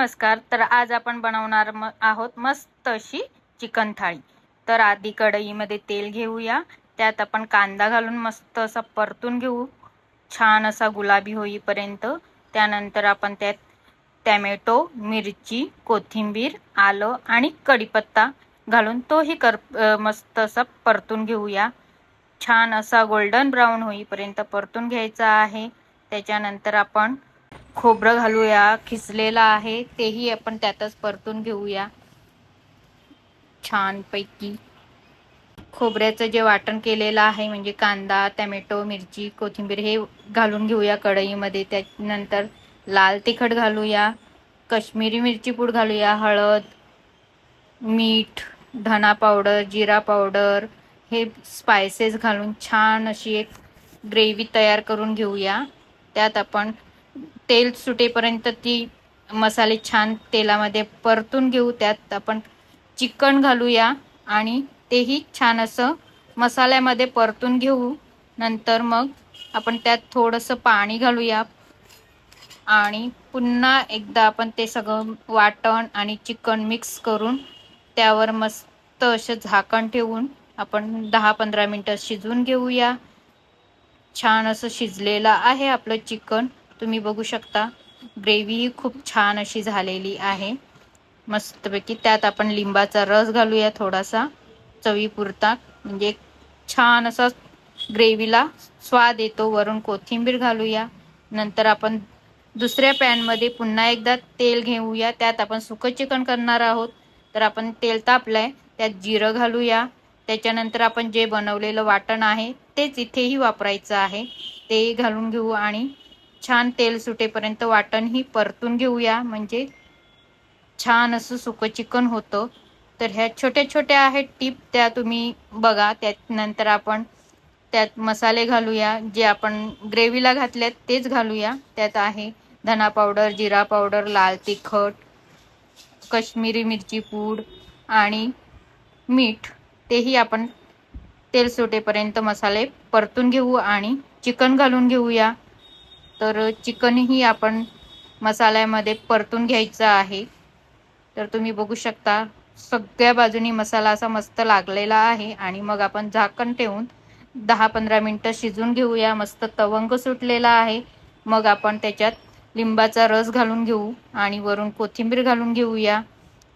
नमस्कार. तर आज आपण बनवणार आहोत मस्त अशी चिकन थाळी. तर आधी कढईमध्ये तेल घेऊया. त्यात आपण कांदा घालून मस्त असा परतून घेऊ, छान असा गुलाबी होईपर्यंत. त्यानंतर आपण त्यात टॅमॅटो, मिरची, कोथिंबीर, आलं आणि कढीपत्ता घालून तोही मस्त असा परतून घेऊया. छान असा गोल्डन ब्राऊन होईपर्यंत परतून घ्यायचा आहे. त्याच्यानंतर आपण खोबरं घालूया, खिसलेलं आहे तेही आपण त्यातच परतून घेऊया छानपैकी. खोबऱ्याचं जे वाटण केलेलं आहे म्हणजे कांदा, टॅमॅटो, मिरची, कोथिंबीर हे घालून घेऊया कढईमध्ये. त्यानंतर लाल तिखट घालूया, काश्मीरी मिरची पूड घालूया, हळद, मीठ, धना पावडर, जिरा पावडर हे स्पायसेस घालून छान अशी एक ग्रेव्ही तयार करून घेऊया. त्यात आपण तेल सुटेपर्यंत ती मसाले छान तेलामध्ये परतून घेऊ. त्यात आपण चिकन घालूया आणि तेही छान असं मसाल्यामध्ये परतून घेऊ. नंतर मग आपण त्यात थोडंसं पाणी घालूया आणि पुन्हा एकदा आपण ते सगळं वाटण आणि चिकन मिक्स करून त्यावर मस्त असं झाकण ठेवून आपण 10-15 मिनिटं शिजवून घेऊया. छान असं शिजलेलं आहे आपलं चिकन. तुम्ही बघू शकता ग्रेव्ही ही खूप छान अशी झालेली आहे मस्तपैकी. त्यात आपण लिंबाचा रस घालूया थोडासा चवीपुरता, म्हणजे छान असा ग्रेव्हीला स्वाद येतो. वरून कोथिंबीर घालूया. नंतर आपण दुसऱ्या पॅनमध्ये पुन्हा एकदा तेल घेऊया. त्यात आपण सुकं चिकन करणार आहोत. तर आपण तेल तापलंय, त्यात जिरं घालूया. त्याच्यानंतर आपण जे बनवलेलं वाटण आहे तेच इथेही वापरायचं आहे, ते घालून घेऊ आणि छान तेल सुटेपर्यंत वाटण ही परतून घेऊया, म्हणजे छान असं सुकं चिकन होतं. तर ह्या छोट्या छोट्या आहेत टिप, त्या तुम्ही बघा. त्यानंतर आपण त्यात मसाले घालूया, जे आपण ग्रेव्हीला घातलेत तेच घालूया. त्यात आहे धना पावडर, जिरा पावडर, लाल तिखट, काश्मीरी मिरची पूड आणि मीठ. तेही आपण तेल सुटेपर्यंत मसाले परतून घेऊ आणि चिकन घालून घेऊया. तर चिकनही आपण मसाल्यामध्ये परतून घ्यायचं आहे. तर तुम्ही बघू शकता सगळ्या बाजूनी मसाला असा मस्त लागलेला आहे. आणि मग आपण झाकण ठेवून 10-15 मिनिटं शिजून घेऊया. मस्त तवंग सुटलेला आहे. मग आपण त्याच्यात लिंबाचा रस घालून घेऊ आणि वरून कोथिंबीर घालून घेऊया.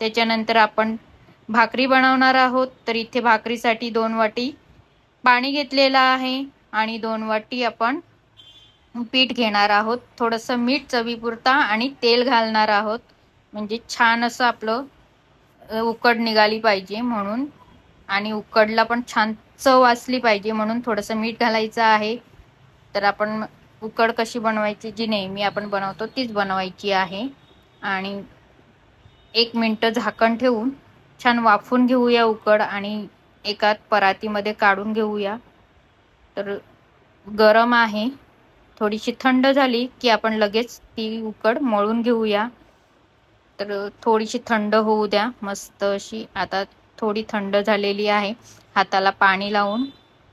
त्याच्यानंतर आपण भाकरी बनवणार आहोत. तर इथे भाकरीसाठी 2 वाटी पाणी घेतलेलं आहे आणि 2 वाटी आपण पीठ घेणार आहोत. थोडंसं मीठ चवीपुरता आणि तेल घालणार आहोत, म्हणजे छान असं आपलं उकड निघाली पाहिजे म्हणून, आणि उकडला पण छान चव असली पाहिजे म्हणून थोडंसं मीठ घालायचं आहे. तर आपण उकड कशी बनवायची, जी नेहमी आपण बनवतो तीच बनवायची आहे. आणि 1 मिनिट झाकण ठेवून छान वाफून घेऊया उकड आणि एका परातीमध्ये काढून घेऊया. तर गरम आहे, थोडीशी थंड झाली की आपण लगेच ती उकड मळून घेऊया. तर थोडीशी थंड होऊ द्या मस्त अशी. आता थोडी थंड झालेली आहे. हाताला पाणी लावून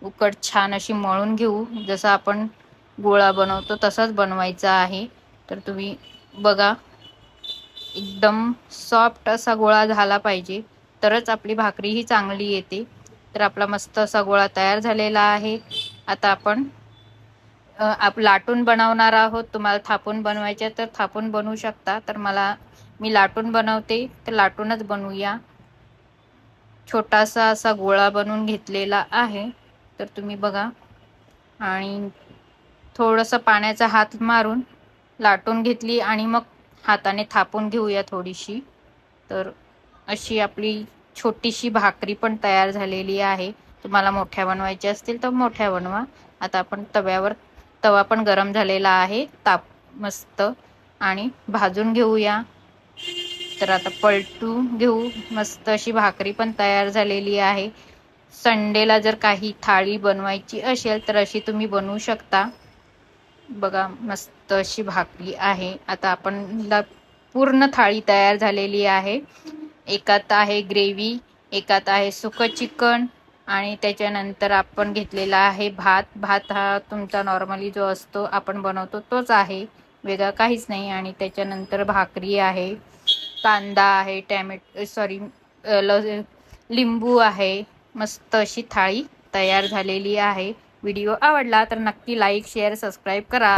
उकड छान अशी मळून घेऊ. जसं आपण गोळा बनवतो तसाच बनवायचा आहे. तर तुम्ही बघा, एकदम सॉफ्ट असा गोळा झाला पाहिजे, तरच आपली भाकरी ही चांगली येते. तर आपला मस्त असा गोळा तयार झालेला आहे. आता आपण लाटून बनवणार आहोत. तुम्हाला थापून बनवायचे तर थापून बनवू शकता. तर मी लाटून बनवते, तर लाटूनच बनवूया. छोटासा असा गोळा बनवून घेतलेला आहे. तर तुम्ही बघा, आणि थोडंसं पाण्याचा हात मारून लाटून घेतली आणि मग हाताने थापून घेऊया थोडीशी. तर अशी आपली छोटीशी भाकरी पण तयार झालेली आहे. तुम्हाला मोठ्या बनवायच्या असतील तर मोठ्या बनवा. आता आपण तवा पण गरम झालेला आहे मस्त, आणि भाजून घेऊया. तर आता पलटून घेऊ. मस्त अशी भाकरी पण तयार झालेली आहे. संडेला जर काही थाळी बनवायची असेल तर अशी तुम्ही बनवू शकता. बघा मस्त अशी भाकरी आहे. आता आपण पूर्ण थाळी तयार झालेली आहे. एकात आहे ग्रेव्ही, एकात आहे सुकं चिकन, आणि त्याच्यानंतर आपण घेतलेला आहे भात हा तुमचा नॉर्मली जो असतो आपण बनवतो तोच आहे, वेगळा काहीच नाही. आणि त्याच्यानंतर भाकरी आहे, कांदा आहे, लिंबू आहे. मस्त अशी थाळी तयार झालेली आहे. व्हिडिओ आवडला तर नक्की लाईक शेअर सबस्क्राईब करा.